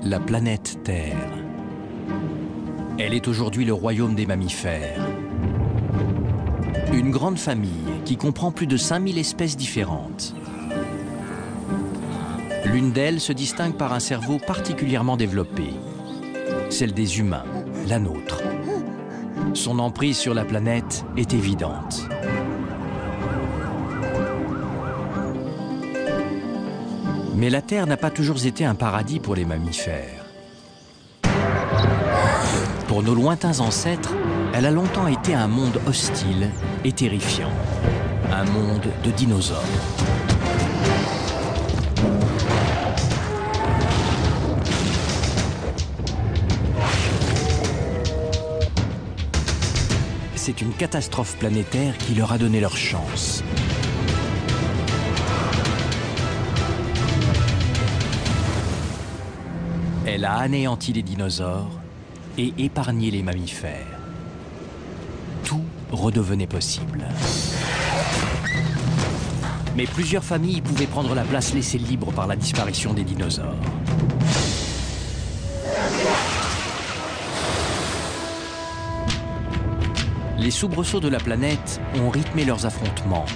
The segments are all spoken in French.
la planète Terre. Elle est aujourd'hui le royaume des mammifères. Une grande famille qui comprend plus de 5000 espèces différentes. L'une d'elles se distingue par un cerveau particulièrement développé, celle des humains, la nôtre. Son emprise sur la planète est évidente. Mais la Terre n'a pas toujours été un paradis pour les mammifères. Pour nos lointains ancêtres, elle a longtemps été un monde hostile et terrifiant. Un monde de dinosaures. C'est une catastrophe planétaire qui leur a donné leur chance. Elle a anéanti les dinosaures et épargné les mammifères. Tout redevenait possible. Mais plusieurs familles pouvaient prendre la place laissée libre par la disparition des dinosaures. Les soubresauts de la planète ont rythmé leurs affrontements,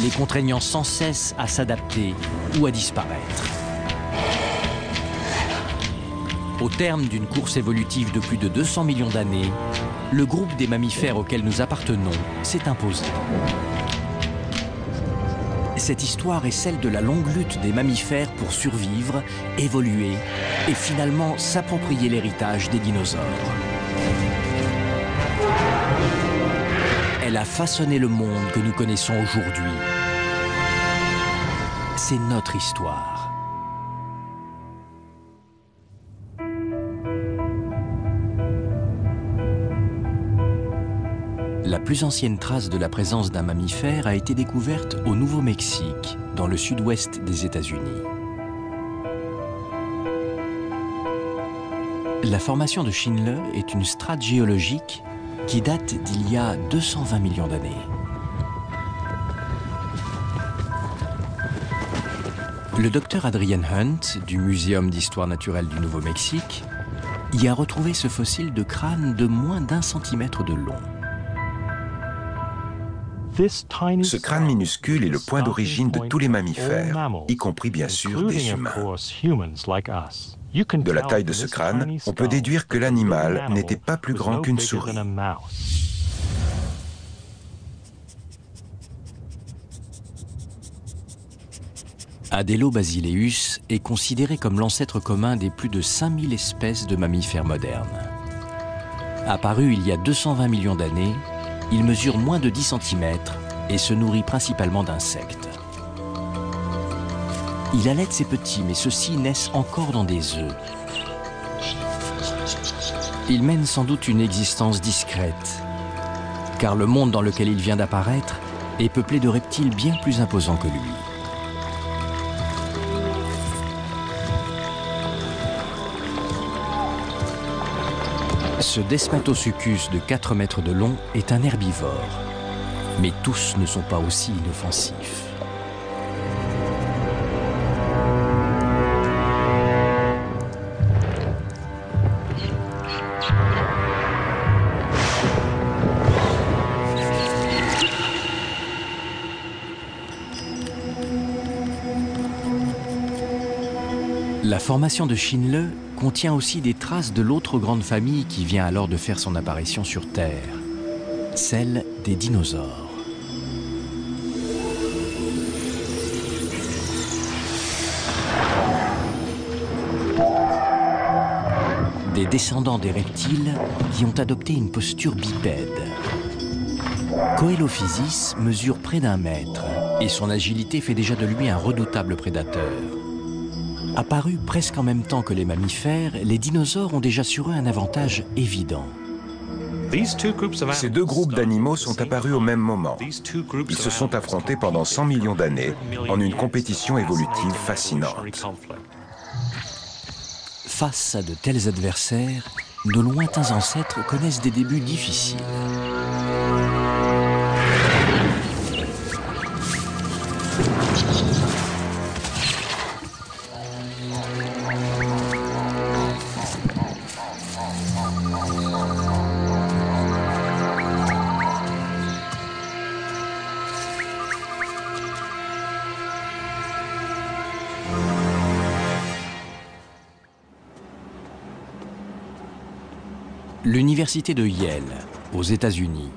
les contraignant sans cesse à s'adapter ou à disparaître. Au terme d'une course évolutive de plus de 200 millions d'années, le groupe des mammifères auquel nous appartenons s'est imposé. Cette histoire est celle de la longue lutte des mammifères pour survivre, évoluer et finalement s'approprier l'héritage des dinosaures. Elle a façonné le monde que nous connaissons aujourd'hui. C'est notre histoire. La plus ancienne trace de la présence d'un mammifère a été découverte au Nouveau-Mexique, dans le sud-ouest des États-Unis. La formation de Schindler est une strate géologique qui date d'il y a 220 millions d'années. Le docteur Adrian Hunt, du Muséum d'histoire naturelle du Nouveau-Mexique, y a retrouvé ce fossile de crâne de moins d'1 centimètre de long. Ce crâne minuscule est le point d'origine de tous les mammifères, y compris bien sûr des humains. De la taille de ce crâne, on peut déduire que l'animal n'était pas plus grand qu'une souris. Adelobasileus est considéré comme l'ancêtre commun des plus de 5000 espèces de mammifères modernes. Apparu il y a 220 millions d'années, il mesure moins de 10 cm et se nourrit principalement d'insectes. Il allaite ses petits, mais ceux-ci naissent encore dans des œufs. Il mène sans doute une existence discrète, car le monde dans lequel il vient d'apparaître est peuplé de reptiles bien plus imposants que lui. Ce Desmatosuchus de 4 mètres de long est un herbivore, mais tous ne sont pas aussi inoffensifs. La formation de Schindler contient aussi des traces de l'autre grande famille qui vient alors de faire son apparition sur Terre, celle des dinosaures. Des descendants des reptiles qui ont adopté une posture bipède. Coelophysis mesure près d'1 mètre et son agilité fait déjà de lui un redoutable prédateur. Apparus presque en même temps que les mammifères, les dinosaures ont déjà sur eux un avantage évident. Ces deux groupes d'animaux sont apparus au même moment. Ils se sont affrontés pendant 100 millions d'années en une compétition évolutive fascinante. Face à de tels adversaires, nos lointains ancêtres connaissent des débuts difficiles. L'université de Yale, aux États-Unis.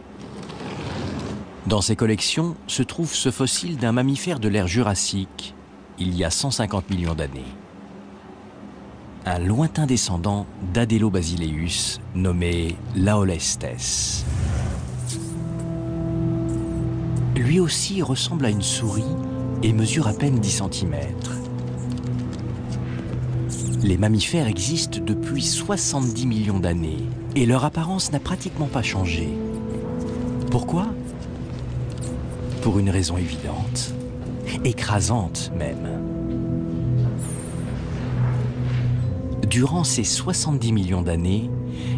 Dans ses collections se trouve ce fossile d'un mammifère de l'ère jurassique, il y a 150 millions d'années. Un lointain descendant d'Adelobasileus nommé Laolestes. Lui aussi ressemble à une souris et mesure à peine 10 cm. Les mammifères existent depuis 70 millions d'années et leur apparence n'a pratiquement pas changé. Pourquoi ? Pour une raison évidente, écrasante même. Durant ces 70 millions d'années,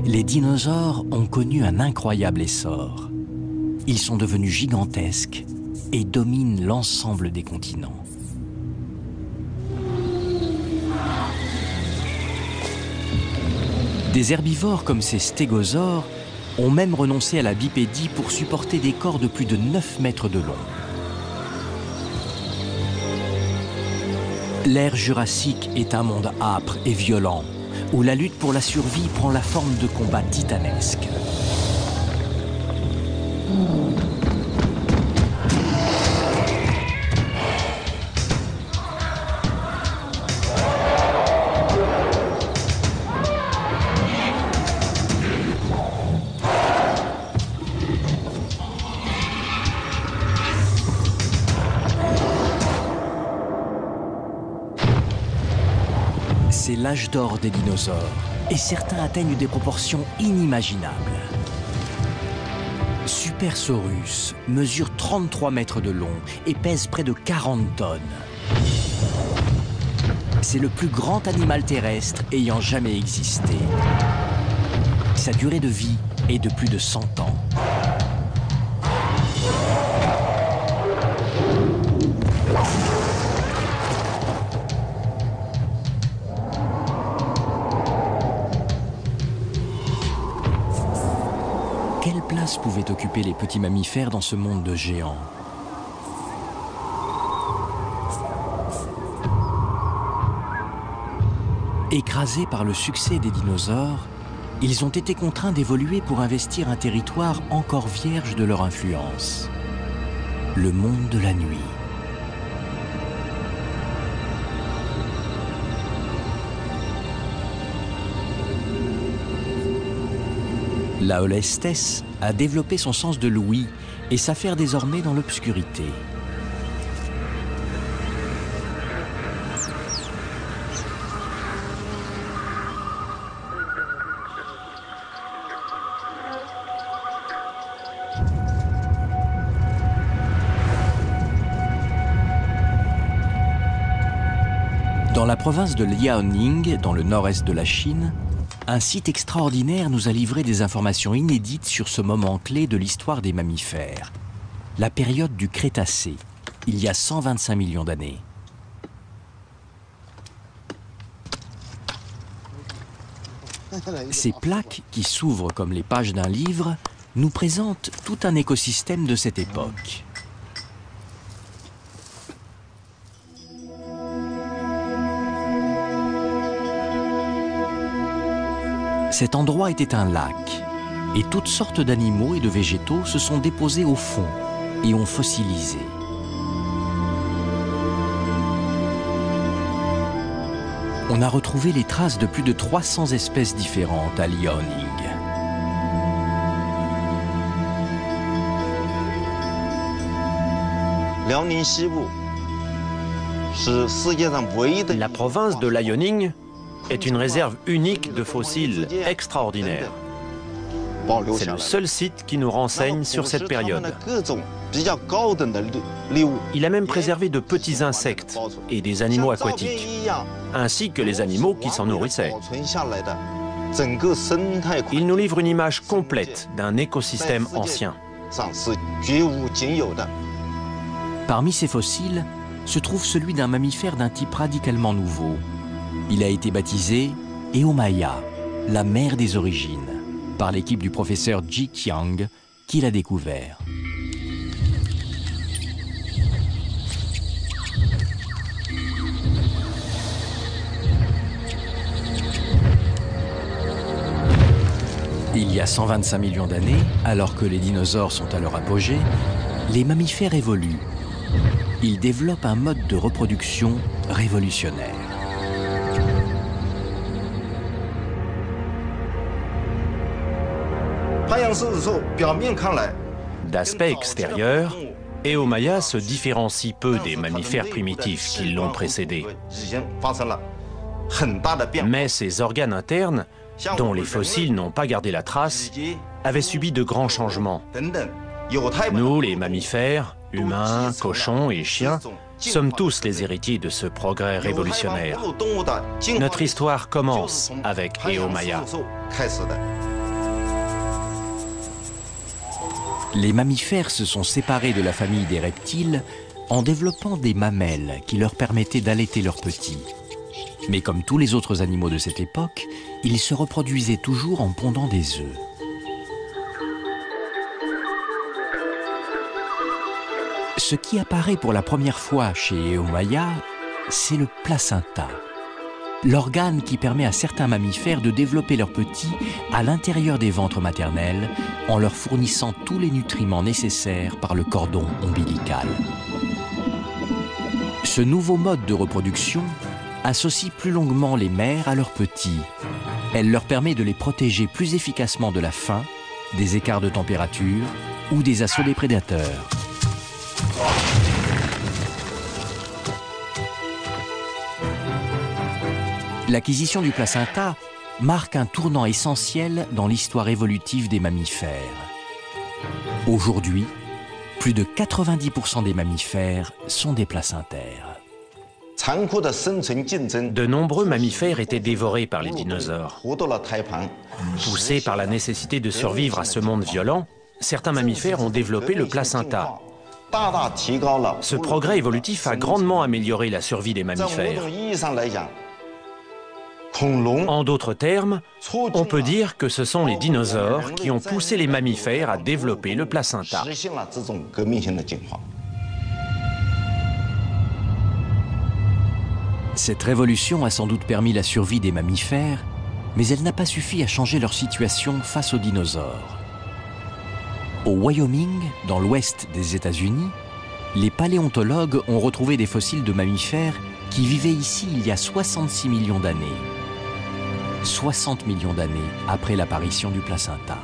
les dinosaures ont connu un incroyable essor. Ils sont devenus gigantesques et dominent l'ensemble des continents. Des herbivores comme ces stégosaures ont même renoncé à la bipédie pour supporter des corps de plus de 9 mètres de long. L'ère jurassique est un monde âpre et violent, où la lutte pour la survie prend la forme de combats titanesques. C'est l'âge d'or des dinosaures, et certains atteignent des proportions inimaginables. Supersaurus mesure 33 mètres de long et pèse près de 40 tonnes. C'est le plus grand animal terrestre ayant jamais existé. Sa durée de vie est de plus de 100 ans. Quelle place pouvaient occuper les petits mammifères dans ce monde de géants? Écrasés par le succès des dinosaures, ils ont été contraints d'évoluer pour investir un territoire encore vierge de leur influence. Le monde de la nuit. Laolestes a développé son sens de l'ouïe et s'affaire désormais dans l'obscurité. Dans la province de Liaoning, dans le nord-est de la Chine, un site extraordinaire nous a livré des informations inédites sur ce moment clé de l'histoire des mammifères, la période du Crétacé, il y a 125 millions d'années. Ces plaques, qui s'ouvrent comme les pages d'un livre, nous présentent tout un écosystème de cette époque. Cet endroit était un lac, et toutes sortes d'animaux et de végétaux se sont déposés au fond et ont fossilisé. On a retrouvé les traces de plus de 300 espèces différentes à Liaoning. La province de Liaoning est une réserve unique de fossiles extraordinaires. C'est le seul site qui nous renseigne sur cette période. Il a même préservé de petits insectes et des animaux aquatiques, ainsi que les animaux qui s'en nourrissaient. Il nous livre une image complète d'un écosystème ancien. Parmi ces fossiles se trouve celui d'un mammifère d'un type radicalement nouveau. Il a été baptisé Eomaya, la mère des origines, par l'équipe du professeur Ji Qiang, qui l'a découvert. Il y a 125 millions d'années, alors que les dinosaures sont à leur apogée, les mammifères évoluent. Ils développent un mode de reproduction révolutionnaire. D'aspect extérieur, Eomaya se différencie peu des mammifères primitifs qui l'ont précédé. Mais ses organes internes, dont les fossiles n'ont pas gardé la trace, avaient subi de grands changements. Nous, les mammifères, humains, cochons et chiens, sommes tous les héritiers de ce progrès révolutionnaire. Notre histoire commence avec Eomaya. Les mammifères se sont séparés de la famille des reptiles en développant des mamelles qui leur permettaient d'allaiter leurs petits. Mais comme tous les autres animaux de cette époque, ils se reproduisaient toujours en pondant des œufs. Ce qui apparaît pour la première fois chez Eomaya, c'est le placenta, l'organe qui permet à certains mammifères de développer leurs petits à l'intérieur des ventres maternels en leur fournissant tous les nutriments nécessaires par le cordon ombilical. Ce nouveau mode de reproduction associe plus longuement les mères à leurs petits. Elle leur permet de les protéger plus efficacement de la faim, des écarts de température ou des assauts des prédateurs. L'acquisition du placenta marque un tournant essentiel dans l'histoire évolutive des mammifères. Aujourd'hui, plus de 90% des mammifères sont des placentaires. De nombreux mammifères étaient dévorés par les dinosaures. Poussés par la nécessité de survivre à ce monde violent, certains mammifères ont développé le placenta. Ce progrès évolutif a grandement amélioré la survie des mammifères. En d'autres termes, on peut dire que ce sont les dinosaures qui ont poussé les mammifères à développer le placenta. Cette révolution a sans doute permis la survie des mammifères, mais elle n'a pas suffi à changer leur situation face aux dinosaures. Au Wyoming, dans l'ouest des États-Unis, les paléontologues ont retrouvé des fossiles de mammifères qui vivaient ici il y a 66 millions d'années. 60 millions d'années après l'apparition du placenta.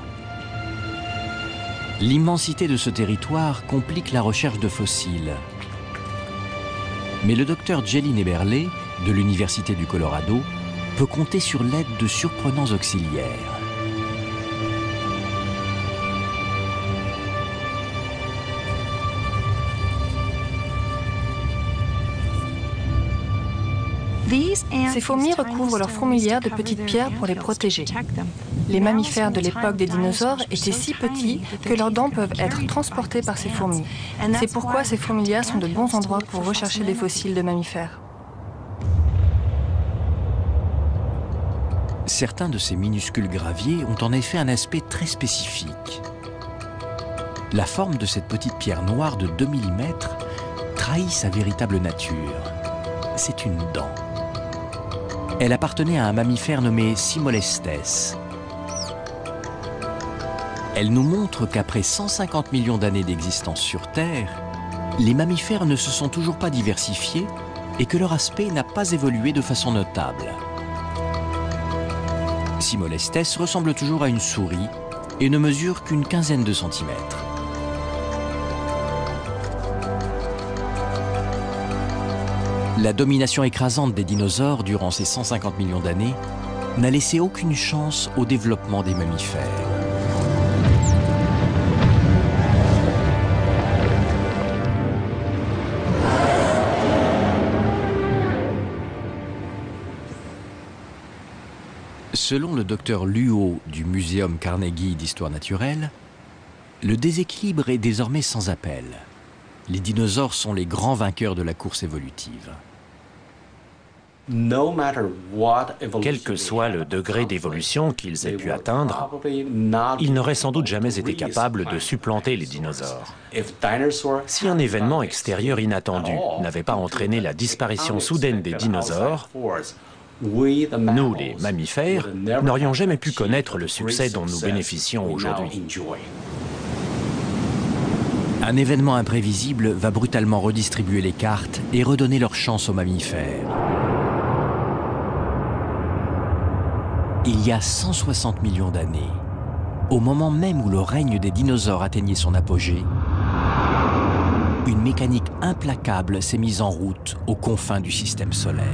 L'immensité de ce territoire complique la recherche de fossiles. Mais le docteur Jeline Eberle, de l'Université du Colorado, peut compter sur l'aide de surprenants auxiliaires. Ces fourmis recouvrent leurs fourmilières de petites pierres pour les protéger. Les mammifères de l'époque des dinosaures étaient si petits que leurs dents peuvent être transportées par ces fourmis. C'est pourquoi ces fourmilières sont de bons endroits pour rechercher des fossiles de mammifères. Certains de ces minuscules graviers ont en effet un aspect très spécifique. La forme de cette petite pierre noire de 2 mm trahit sa véritable nature. C'est une dent. Elle appartenait à un mammifère nommé Cimolestes. Elle nous montre qu'après 150 millions d'années d'existence sur Terre, les mammifères ne se sont toujours pas diversifiés et que leur aspect n'a pas évolué de façon notable. Cimolestes ressemble toujours à une souris et ne mesure qu'une quinzaine de centimètres. La domination écrasante des dinosaures durant ces 150 millions d'années n'a laissé aucune chance au développement des mammifères. Selon le docteur Luo du Muséum Carnegie d'histoire naturelle, le déséquilibre est désormais sans appel. Les dinosaures sont les grands vainqueurs de la course évolutive. Quel que soit le degré d'évolution qu'ils aient pu atteindre, ils n'auraient sans doute jamais été capables de supplanter les dinosaures. Si un événement extérieur inattendu n'avait pas entraîné la disparition soudaine des dinosaures, Nous, les mammifères, n'aurions jamais pu connaître le succès dont nous bénéficions aujourd'hui. Un événement imprévisible va brutalement redistribuer les cartes et redonner leur chance aux mammifères. Il y a 160 millions d'années, au moment même où le règne des dinosaures atteignait son apogée, une mécanique implacable s'est mise en route aux confins du système solaire.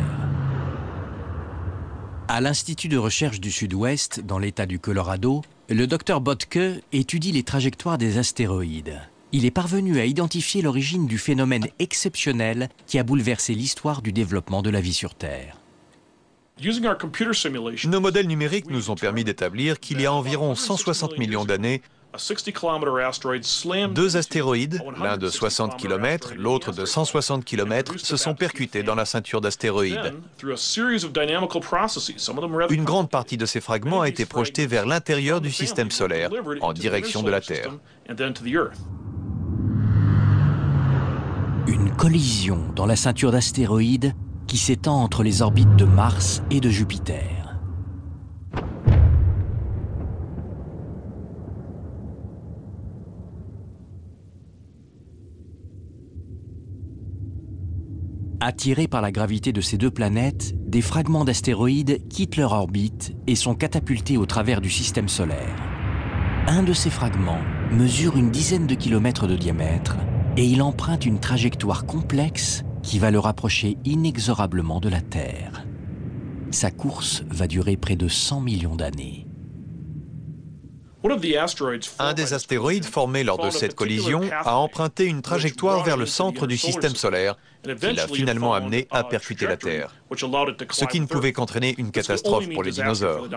À l'Institut de recherche du Sud-Ouest, dans l'État du Colorado, le docteur Botke étudie les trajectoires des astéroïdes. Il est parvenu à identifier l'origine du phénomène exceptionnel qui a bouleversé l'histoire du développement de la vie sur Terre. Nos modèles numériques nous ont permis d'établir qu'il y a environ 160 millions d'années, deux astéroïdes, l'un de 60 km, l'autre de 160 km, se sont percutés dans la ceinture d'astéroïdes. Une grande partie de ces fragments a été projetée vers l'intérieur du système solaire, en direction de la Terre. Une collision dans la ceinture d'astéroïdes qui s'étend entre les orbites de Mars et de Jupiter. Attirés par la gravité de ces deux planètes, des fragments d'astéroïdes quittent leur orbite et sont catapultés au travers du système solaire. Un de ces fragments mesure une dizaine de kilomètres de diamètre et il emprunte une trajectoire complexe qui va le rapprocher inexorablement de la Terre. Sa course va durer près de 100 millions d'années. Un des astéroïdes formés lors de cette collision a emprunté une trajectoire vers le centre du système solaire qui l'a finalement amené à percuter la Terre, ce qui ne pouvait qu'entraîner une catastrophe pour les dinosaures.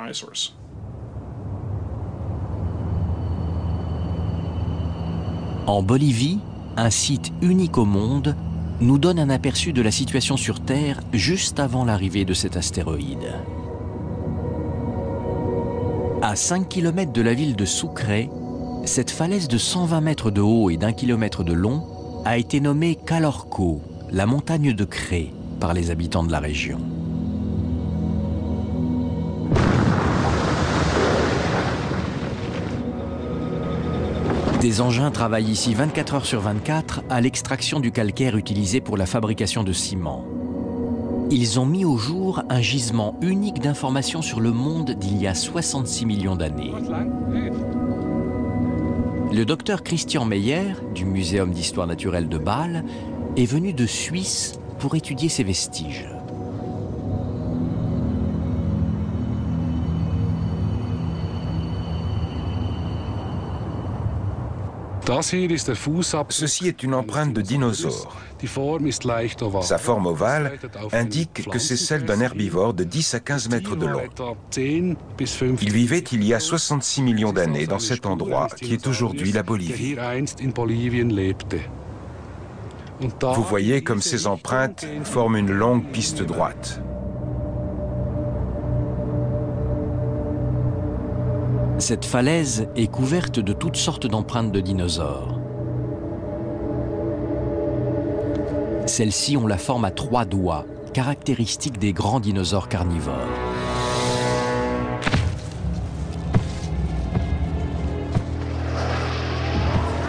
En Bolivie, un site unique au monde nous donne un aperçu de la situation sur Terre juste avant l'arrivée de cet astéroïde. À 5 km de la ville de Sucre, cette falaise de 120 mètres de haut et d'1 kilomètre de long a été nommée Calorco, la montagne de craie, par les habitants de la région. Des engins travaillent ici 24 heures sur 24 à l'extraction du calcaire utilisé pour la fabrication de ciment. Ils ont mis au jour un gisement unique d'informations sur le monde d'il y a 66 millions d'années. Le docteur Christian Meyer, du Muséum d'histoire naturelle de Bâle, est venu de Suisse pour étudier ces vestiges. Ceci est une empreinte de dinosaure. Sa forme ovale indique que c'est celle d'un herbivore de 10 à 15 mètres de long. Il vivait il y a 66 millions d'années dans cet endroit qui est aujourd'hui la Bolivie. Vous voyez comme ces empreintes forment une longue piste droite. Cette falaise est couverte de toutes sortes d'empreintes de dinosaures. Celles-ci ont la forme à 3 doigts, caractéristique des grands dinosaures carnivores.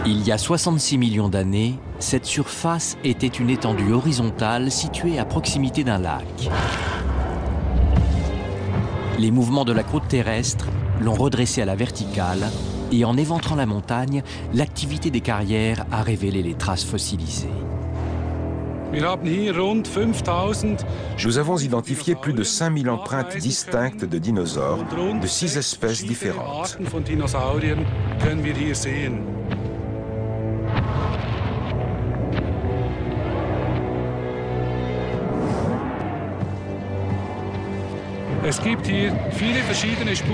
Il y a 66 millions d'années, cette surface était une étendue horizontale située à proximité d'un lac. Les mouvements de la croûte terrestre l'ont redressée à la verticale et en éventrant la montagne, l'activité des carrières a révélé les traces fossilisées. Nous avons identifié plus de 5000 empreintes distinctes de dinosaures de 6 espèces différentes.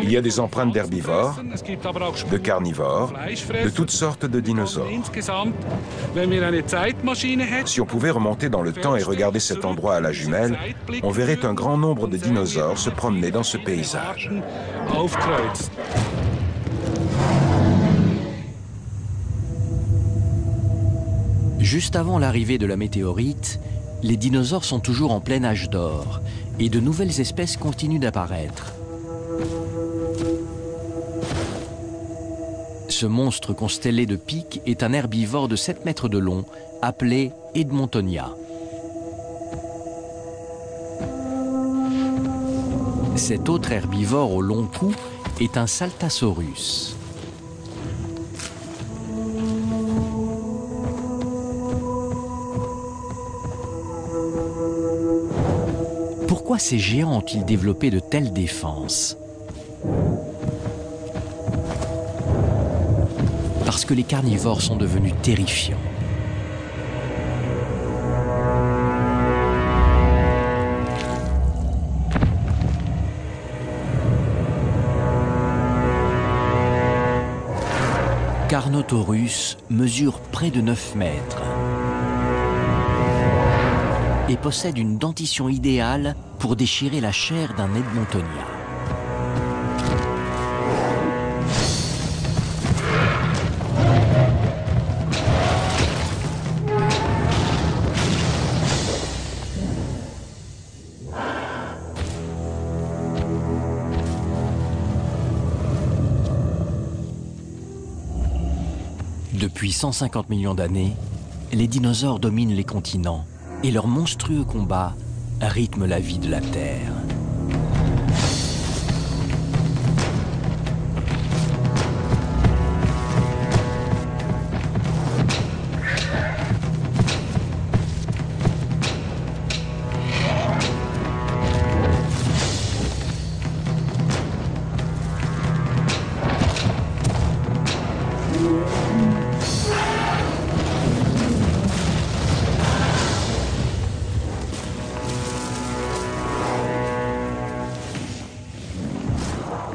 Il y a des empreintes d'herbivores, de carnivores, de toutes sortes de dinosaures. Si on pouvait remonter dans le temps et regarder cet endroit à la jumelle, on verrait un grand nombre de dinosaures se promener dans ce paysage. Juste avant l'arrivée de la météorite, les dinosaures sont toujours en plein âge d'or et de nouvelles espèces continuent d'apparaître. Ce monstre constellé de pics est un herbivore de 7 mètres de long, appelé Edmontonia. Cet autre herbivore au long cou est un Saltasaurus. Pourquoi ces géants ont-ils développé de telles défenses? Parce que les carnivores sont devenus terrifiants. Carnotaurus mesure près de 9 mètres et possède une dentition idéale pour déchirer la chair d'un Edmontonia. Depuis 150 millions d'années, les dinosaures dominent les continents et leurs monstrueux combats rythment la vie de la Terre.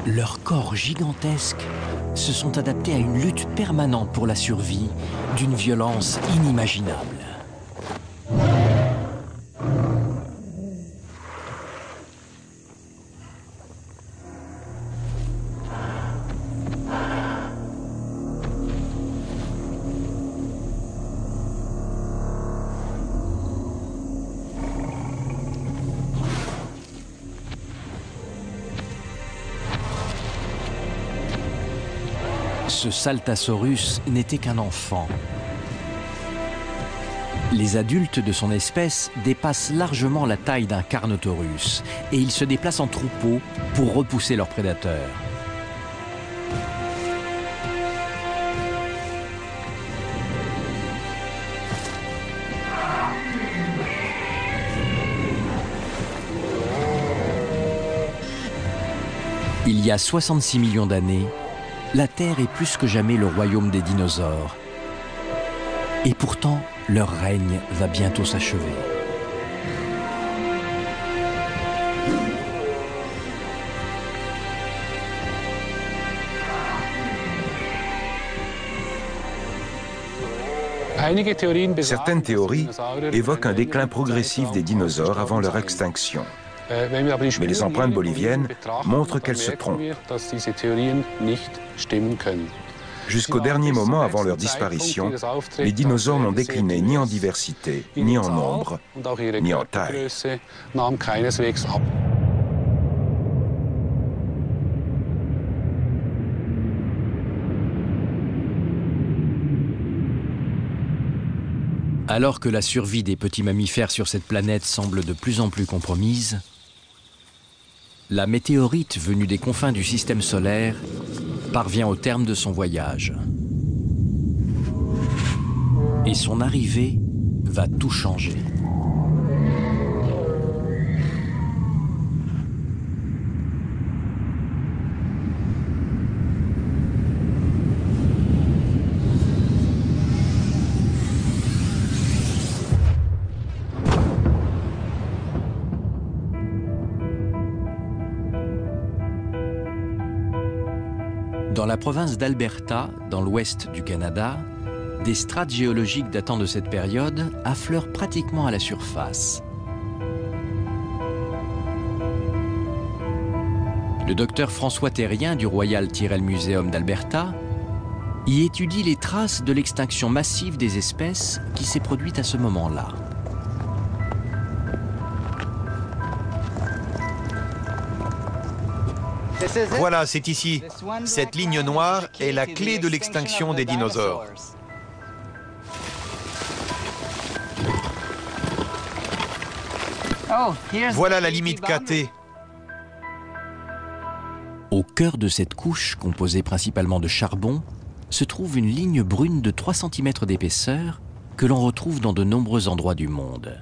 Leurs corps gigantesques se sont adaptés à une lutte permanente pour la survie d'une violence inimaginable. Ce Saltasaurus n'était qu'un enfant. Les adultes de son espèce dépassent largement la taille d'un Carnotaurus et ils se déplacent en troupeau pour repousser leurs prédateurs. Il y a 66 millions d'années, la Terre est plus que jamais le royaume des dinosaures. Et pourtant, leur règne va bientôt s'achever. Certaines théories évoquent un déclin progressif des dinosaures avant leur extinction. Mais les empreintes boliviennes montrent qu'elles se trompent. Jusqu'au dernier moment avant leur disparition, les dinosaures n'ont décliné ni en diversité, ni en nombre, ni en taille. Alors que la survie des petits mammifères sur cette planète semble de plus en plus compromise, la météorite venue des confins du système solaire parvient au terme de son voyage. Et son arrivée va tout changer. Dans la province d'Alberta, dans l'ouest du Canada, des strates géologiques datant de cette période affleurent pratiquement à la surface. Le docteur François Terrien du Royal Tyrrell Museum d'Alberta y étudie les traces de l'extinction massive des espèces qui s'est produite à ce moment-là. Voilà, c'est ici. Cette ligne noire est la clé de l'extinction des dinosaures. Voilà la limite KT. Au cœur de cette couche, composée principalement de charbon, se trouve une ligne brune de 3 cm d'épaisseur que l'on retrouve dans de nombreux endroits du monde.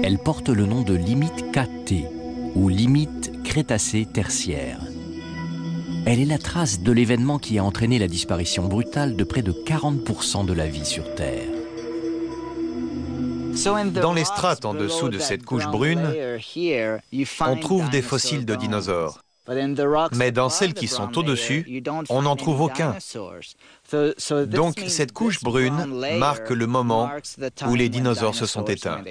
Elle porte le nom de limite KT, ou limite Crétacé-Tertiaire. Elle est la trace de l'événement qui a entraîné la disparition brutale de près de 40% de la vie sur Terre. Dans les strates en dessous de cette couche brune, on trouve des fossiles de dinosaures. Mais dans celles qui sont au-dessus, on n'en trouve aucun. Donc cette couche brune marque le moment où les dinosaures se sont éteints.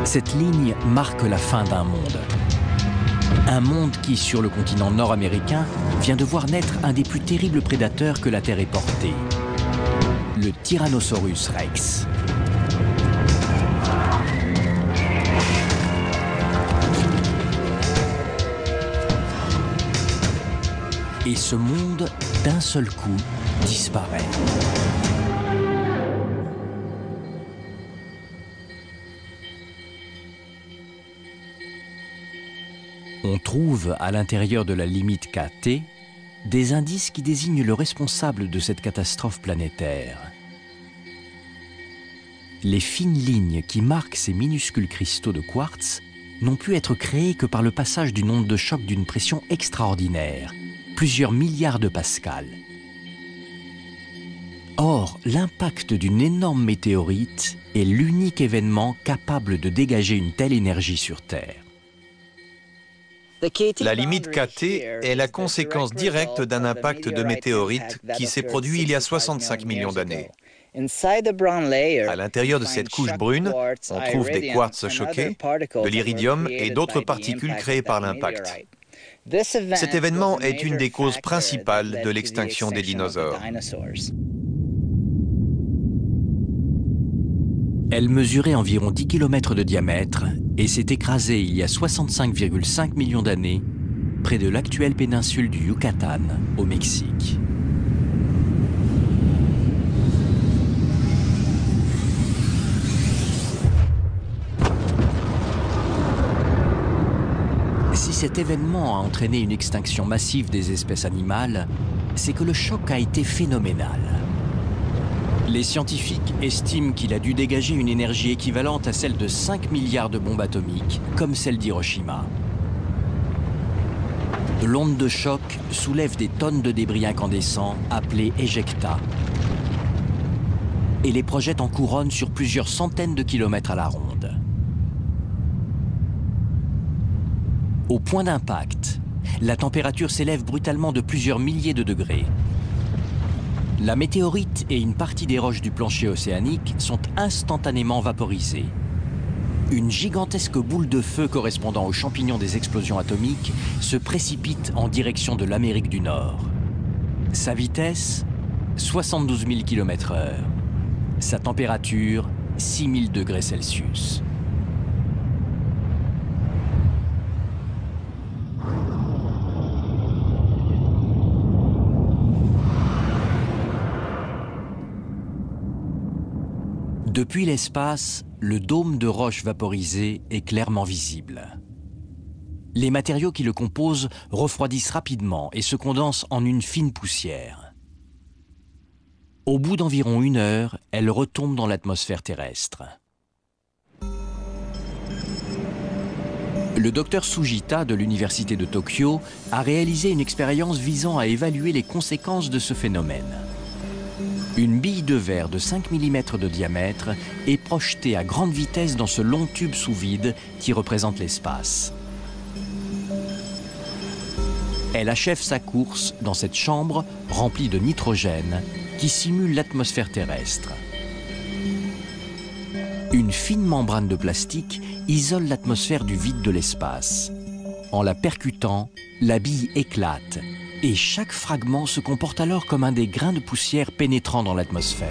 Cette ligne marque la fin d'un monde. Un monde qui, sur le continent nord-américain, vient de voir naître un des plus terribles prédateurs que la Terre ait porté. Le Tyrannosaurus Rex. Et ce monde, d'un seul coup, disparaît. On trouve, à l'intérieur de la limite KT, des indices qui désignent le responsable de cette catastrophe planétaire. Les fines lignes qui marquent ces minuscules cristaux de quartz n'ont pu être créées que par le passage d'une onde de choc d'une pression extraordinaire, plusieurs milliards de pascals. Or, l'impact d'une énorme météorite est l'unique événement capable de dégager une telle énergie sur Terre. La limite KT est la conséquence directe d'un impact de météorite qui s'est produit il y a 65 millions d'années. À l'intérieur de cette couche brune, on trouve des quartz choqués, de l'iridium et d'autres particules créées par l'impact. Cet événement est une des causes principales de l'extinction des dinosaures. Elle mesurait environ 10 km de diamètre et s'est écrasée il y a 65,5 millions d'années près de l'actuelle péninsule du Yucatan, au Mexique. Si cet événement a entraîné une extinction massive des espèces animales, c'est que le choc a été phénoménal. Les scientifiques estiment qu'il a dû dégager une énergie équivalente à celle de 5 milliards de bombes atomiques, comme celle d'Hiroshima. L'onde de choc soulève des tonnes de débris incandescents appelés éjectats et les projette en couronne sur plusieurs centaines de kilomètres à la ronde. Au point d'impact, la température s'élève brutalement de plusieurs milliers de degrés. La météorite et une partie des roches du plancher océanique sont instantanément vaporisées. Une gigantesque boule de feu correspondant aux champignons des explosions atomiques se précipite en direction de l'Amérique du Nord. Sa vitesse, 72 000 km/h. Sa température, 6 000 degrés Celsius. Depuis l'espace, le dôme de roches vaporisées est clairement visible. Les matériaux qui le composent refroidissent rapidement et se condensent en une fine poussière. Au bout d'environ 1 heure, elle retombe dans l'atmosphère terrestre. Le docteur Sujita de l'université de Tokyo a réalisé une expérience visant à évaluer les conséquences de ce phénomène. Une bille de verre de 5 mm de diamètre est projetée à grande vitesse dans ce long tube sous vide qui représente l'espace. Elle achève sa course dans cette chambre remplie de nitrogène qui simule l'atmosphère terrestre. Une fine membrane de plastique isole l'atmosphère du vide de l'espace. En la percutant, la bille éclate et chaque fragment se comporte alors comme un des grains de poussière pénétrant dans l'atmosphère.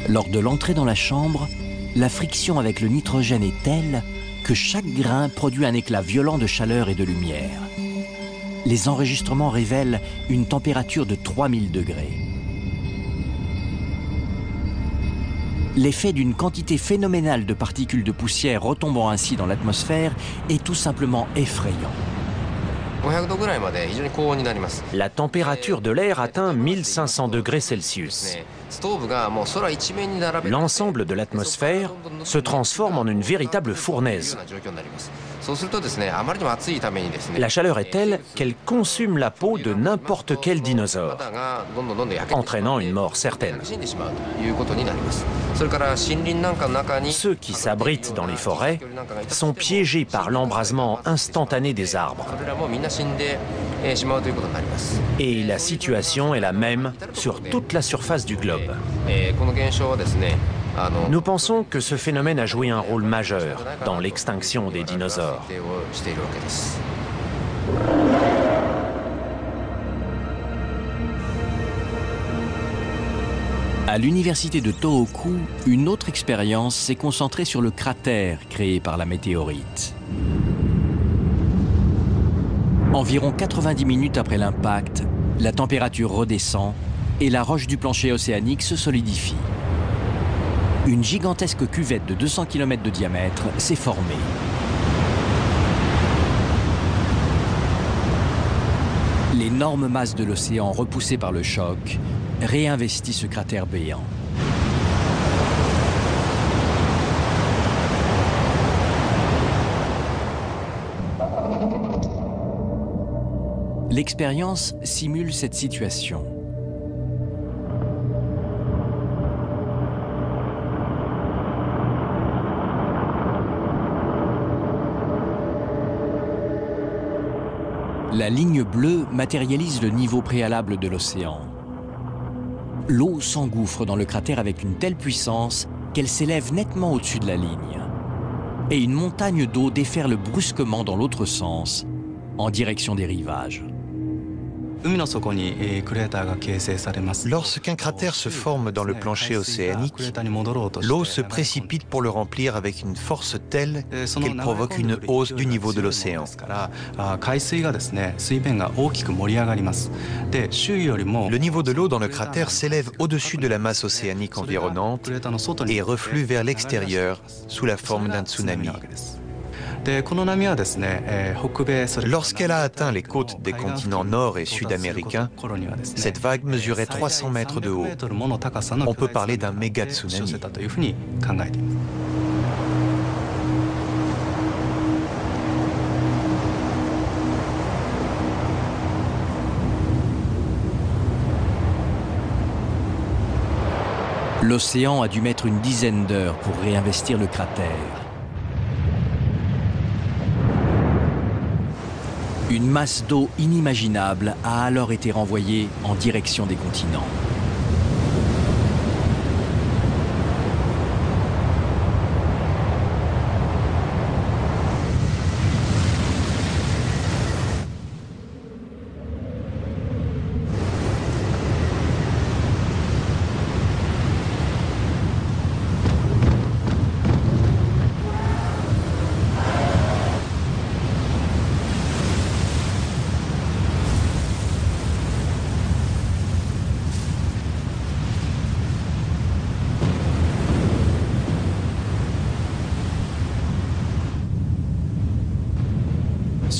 Lors de l'entrée dans la chambre, la friction avec le nitrogène est telle que chaque grain produit un éclat violent de chaleur et de lumière. Les enregistrements révèlent une température de 3000 degrés. L'effet d'une quantité phénoménale de particules de poussière retombant ainsi dans l'atmosphère est tout simplement effrayant. La température de l'air atteint 1500 degrés Celsius. L'ensemble de l'atmosphère se transforme en une véritable fournaise. La chaleur est telle qu'elle consume la peau de n'importe quel dinosaure, entraînant une mort certaine. Ceux qui s'abritent dans les forêts sont piégés par l'embrasement instantané des arbres. Et la situation est la même sur toute la surface du globe. Nous pensons que ce phénomène a joué un rôle majeur dans l'extinction des dinosaures. À l'université de Tohoku, une autre expérience s'est concentrée sur le cratère créé par la météorite. Environ 90 minutes après l'impact, la température redescend et la roche du plancher océanique se solidifie. Une gigantesque cuvette de 200 km de diamètre s'est formée. L'énorme masse de l'océan repoussée par le choc réinvestit ce cratère béant. L'expérience simule cette situation. La ligne bleue matérialise le niveau préalable de l'océan. L'eau s'engouffre dans le cratère avec une telle puissance qu'elle s'élève nettement au-dessus de la ligne. Et une montagne d'eau déferle brusquement dans l'autre sens, en direction des rivages. Lorsqu'un cratère se forme dans le plancher océanique, l'eau se précipite pour le remplir avec une force telle qu'elle provoque une hausse du niveau de l'océan. Le niveau de l'eau dans le cratère s'élève au-dessus de la masse océanique environnante et reflue vers l'extérieur sous la forme d'un tsunami. Lorsqu'elle a atteint les côtes des continents nord et sud-américains, cette vague mesurait 300 mètres de haut. On peut parler d'un méga tsunami. L'océan a dû mettre une dizaine d'heures pour réinvestir le cratère. Une masse d'eau inimaginable a alors été renvoyée en direction des continents.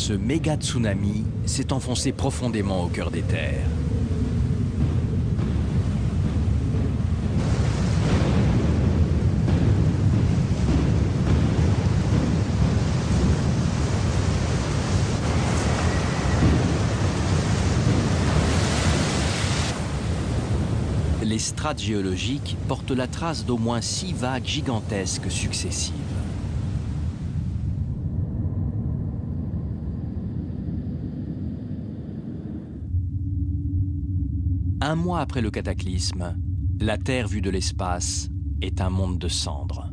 Ce méga tsunami s'est enfoncé profondément au cœur des terres. Les strates géologiques portent la trace d'au moins 6 vagues gigantesques successives. Un mois après le cataclysme, la Terre vue de l'espace est un monde de cendres.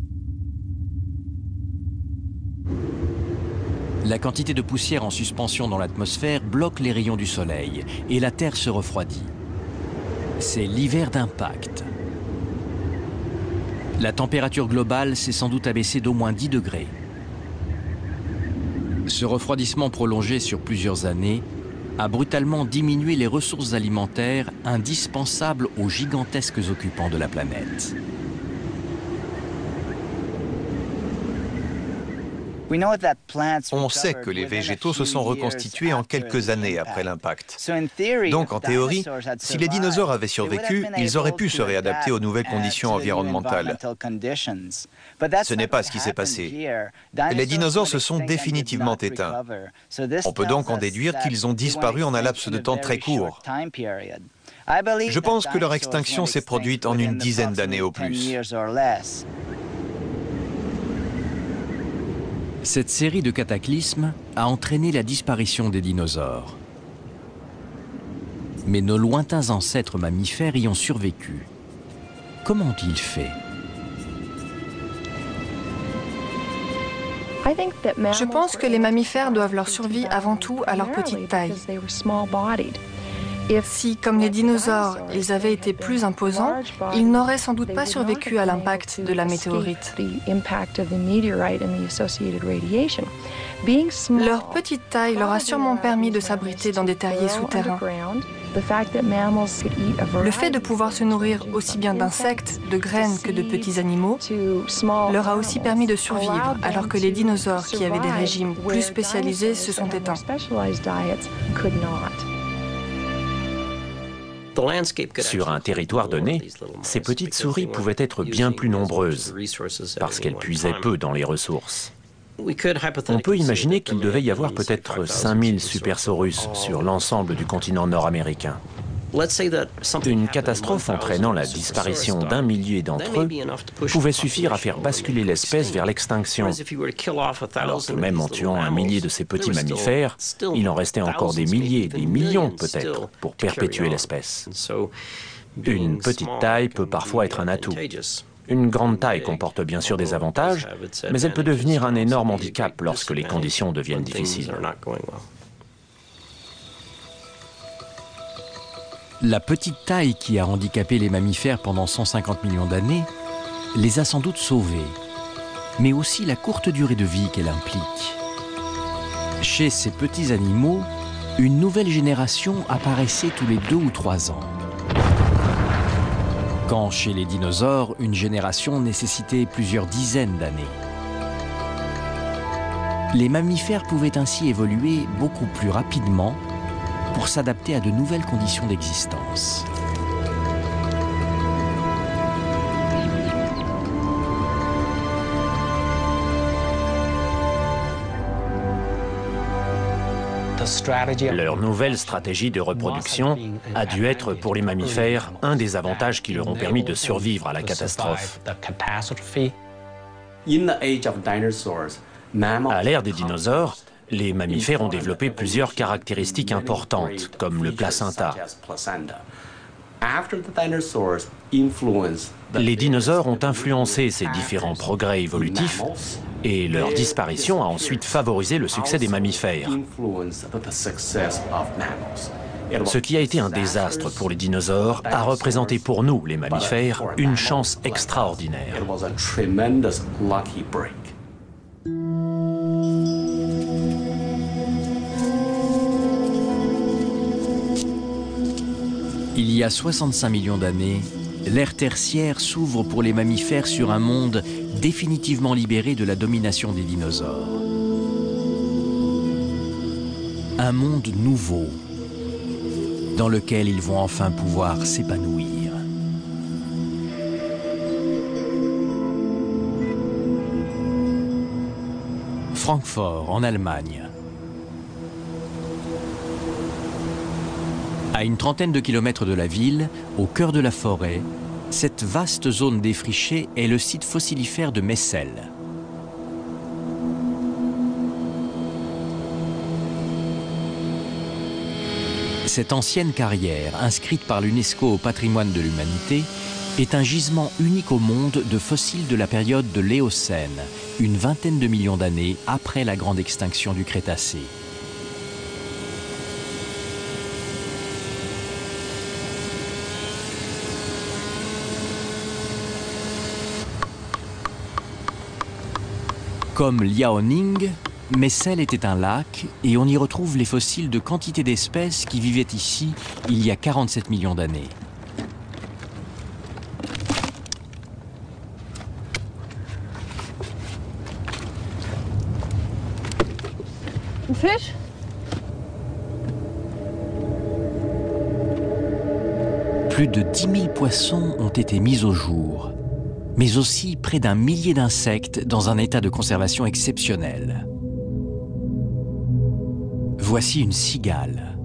La quantité de poussière en suspension dans l'atmosphère bloque les rayons du Soleil et la Terre se refroidit. C'est l'hiver d'impact. La température globale s'est sans doute abaissée d'au moins 10 degrés. Ce refroidissement prolongé sur plusieurs années a brutalement diminué les ressources alimentaires indispensables aux gigantesques occupants de la planète. On sait que les végétaux se sont reconstitués en quelques années après l'impact. Donc, en théorie, si les dinosaures avaient survécu, ils auraient pu se réadapter aux nouvelles conditions environnementales. Ce n'est pas ce qui s'est passé. Les dinosaures se sont définitivement éteints. On peut donc en déduire qu'ils ont disparu en un laps de temps très court. Je pense que leur extinction s'est produite en une dizaine d'années au plus. Cette série de cataclysmes a entraîné la disparition des dinosaures. Mais nos lointains ancêtres mammifères y ont survécu. Comment ont-ils fait? Je pense que les mammifères doivent leur survie avant tout à leur petite taille. Si, comme les dinosaures, ils avaient été plus imposants, ils n'auraient sans doute pas survécu à l'impact de la météorite. Leur petite taille leur a sûrement permis de s'abriter dans des terriers souterrains. Le fait de pouvoir se nourrir aussi bien d'insectes, de graines que de petits animaux leur a aussi permis de survivre, alors que les dinosaures qui avaient des régimes plus spécialisés se sont éteints. Sur un territoire donné, ces petites souris pouvaient être bien plus nombreuses, parce qu'elles puisaient peu dans les ressources. On peut imaginer qu'il devait y avoir peut-être 5000 Supersaurus sur l'ensemble du continent nord-américain. Une catastrophe entraînant la disparition d'un millier d'entre eux pouvait suffire à faire basculer l'espèce vers l'extinction. Alors que même en tuant un millier de ces petits mammifères, il en restait encore des milliers, des millions peut-être, pour perpétuer l'espèce. Une petite taille peut parfois être un atout. Une grande taille comporte bien sûr des avantages, mais elle peut devenir un énorme handicap lorsque les conditions deviennent difficiles. La petite taille qui a handicapé les mammifères pendant 150 millions d'années les a sans doute sauvés, mais aussi la courte durée de vie qu'elle implique. Chez ces petits animaux, une nouvelle génération apparaissait tous les 2 ou 3 ans. Quand chez les dinosaures, une génération nécessitait plusieurs dizaines d'années. Les mammifères pouvaient ainsi évoluer beaucoup plus rapidement pour s'adapter à de nouvelles conditions d'existence. Leur nouvelle stratégie de reproduction a dû être pour les mammifères un des avantages qui leur ont permis de survivre à la catastrophe. À l'ère des dinosaures, les mammifères ont développé plusieurs caractéristiques importantes, comme le placenta. Les dinosaures ont influencé ces différents progrès évolutifs et leur disparition a ensuite favorisé le succès des mammifères. Ce qui a été un désastre pour les dinosaures a représenté pour nous, les mammifères, une chance extraordinaire. Il y a 65 millions d'années, l'ère tertiaire s'ouvre pour les mammifères sur un monde définitivement libéré de la domination des dinosaures. Un monde nouveau, dans lequel ils vont enfin pouvoir s'épanouir. Francfort, en Allemagne. À une trentaine de kilomètres de la ville, au cœur de la forêt, cette vaste zone défrichée est le site fossilifère de Messel. Cette ancienne carrière, inscrite par l'UNESCO au patrimoine de l'humanité, est un gisement unique au monde de fossiles de la période de l'Éocène, une vingtaine de millions d'années après la grande extinction du Crétacé. Comme Liaoning, Messel était un lac et on y retrouve les fossiles de quantité d'espèces qui vivaient ici il y a 47 millions d'années. Ein Fisch? Plus de 10 000 poissons ont été mis au jour, mais aussi près d'1 millier d'insectes dans un état de conservation exceptionnel. Voici une cigale.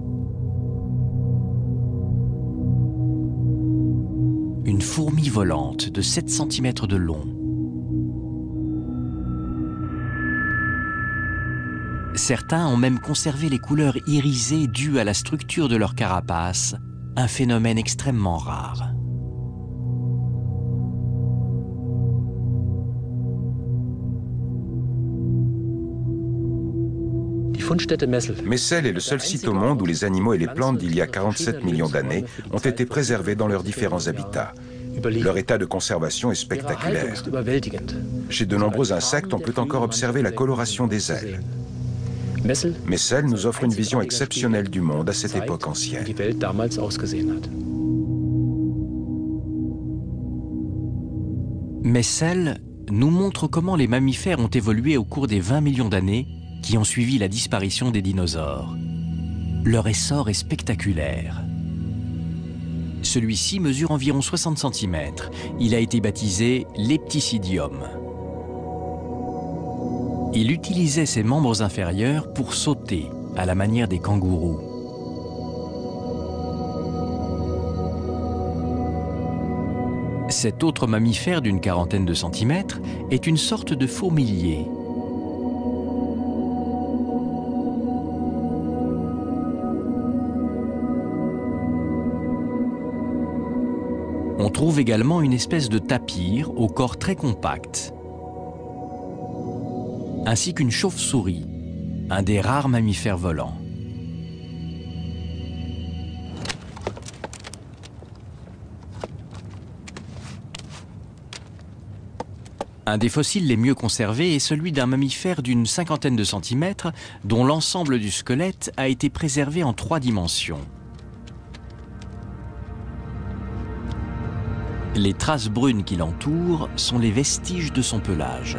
Une fourmi volante de 7 cm de long. Certains ont même conservé les couleurs irisées dues à la structure de leur carapace, un phénomène extrêmement rare. Messel est le seul site au monde où les animaux et les plantes d'il y a 47 millions d'années ont été préservés dans leurs différents habitats. Leur état de conservation est spectaculaire. Chez de nombreux insectes, on peut encore observer la coloration des ailes. Messel nous offre une vision exceptionnelle du monde à cette époque ancienne. Messel nous montre comment les mammifères ont évolué au cours des 20 millions d'années qui ont suivi la disparition des dinosaures. Leur essor est spectaculaire. Celui-ci mesure environ 60 cm. Il a été baptisé Lepticidium. Il utilisait ses membres inférieurs pour sauter, à la manière des kangourous. Cet autre mammifère d'une quarantaine de centimètres est une sorte de fourmilier. On trouve également une espèce de tapir au corps très compact, ainsi qu'une chauve-souris, un des rares mammifères volants. Un des fossiles les mieux conservés est celui d'un mammifère d'une cinquantaine de centimètres dont l'ensemble du squelette a été préservé en 3 dimensions. Les traces brunes qui l'entourent sont les vestiges de son pelage.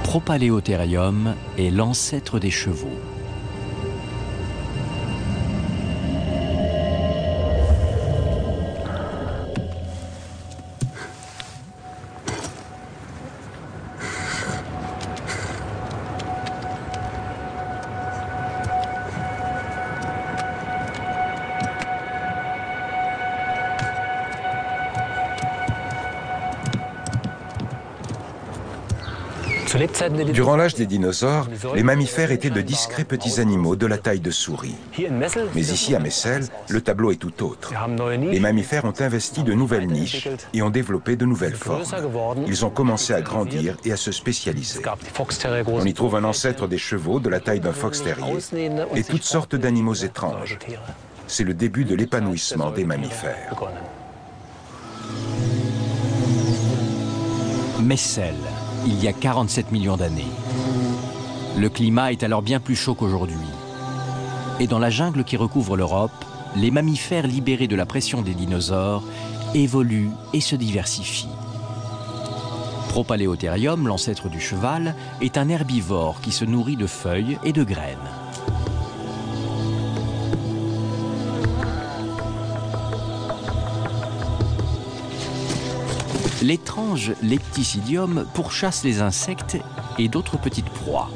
Propaleotherium est l'ancêtre des chevaux. Durant l'âge des dinosaures, les mammifères étaient de discrets petits animaux de la taille de souris. Mais ici, à Messel, le tableau est tout autre. Les mammifères ont investi de nouvelles niches et ont développé de nouvelles formes. Ils ont commencé à grandir et à se spécialiser. On y trouve un ancêtre des chevaux de la taille d'un fox terrier et toutes sortes d'animaux étranges. C'est le début de l'épanouissement des mammifères. Messel, il y a 47 millions d'années. Le climat est alors bien plus chaud qu'aujourd'hui. Et dans la jungle qui recouvre l'Europe, les mammifères libérés de la pression des dinosaures évoluent et se diversifient. Propaleotherium, l'ancêtre du cheval, est un herbivore qui se nourrit de feuilles et de graines. L'étrange Lepticidium pourchasse les insectes et d'autres petites proies.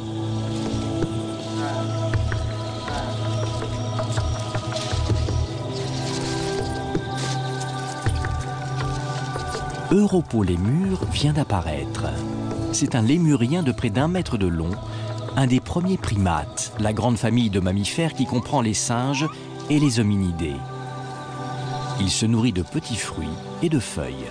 Europolémur vient d'apparaître. C'est un lémurien de près d'1 mètre de long, un des premiers primates, la grande famille de mammifères qui comprend les singes et les hominidés. Il se nourrit de petits fruits et de feuilles.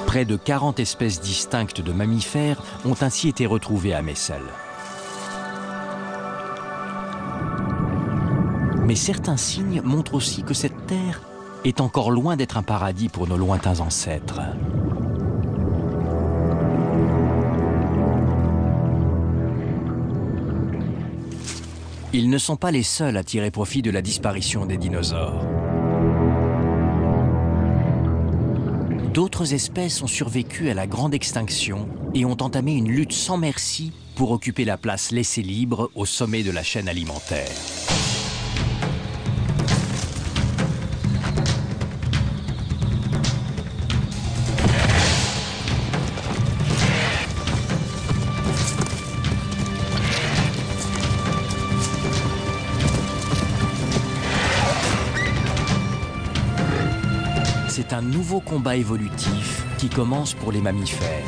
Près de 40 espèces distinctes de mammifères ont ainsi été retrouvées à Messel. Mais certains signes montrent aussi que cette Terre est encore loin d'être un paradis pour nos lointains ancêtres. Ils ne sont pas les seuls à tirer profit de la disparition des dinosaures. D'autres espèces ont survécu à la grande extinction et ont entamé une lutte sans merci pour occuper la place laissée libre au sommet de la chaîne alimentaire. C'est un nouveau combat évolutif qui commence pour les mammifères.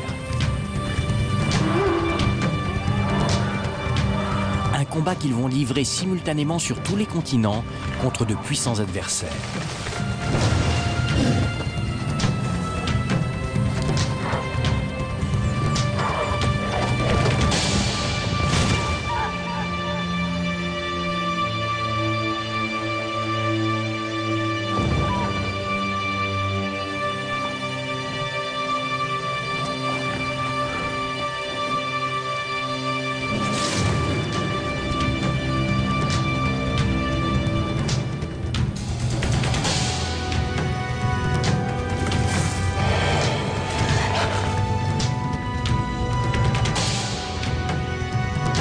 Un combat qu'ils vont livrer simultanément sur tous les continents contre de puissants adversaires.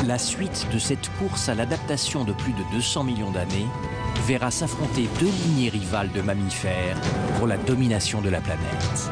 La suite de cette course à l'adaptation de plus de 200 millions d'années verra s'affronter deux lignées rivales de mammifères pour la domination de la planète.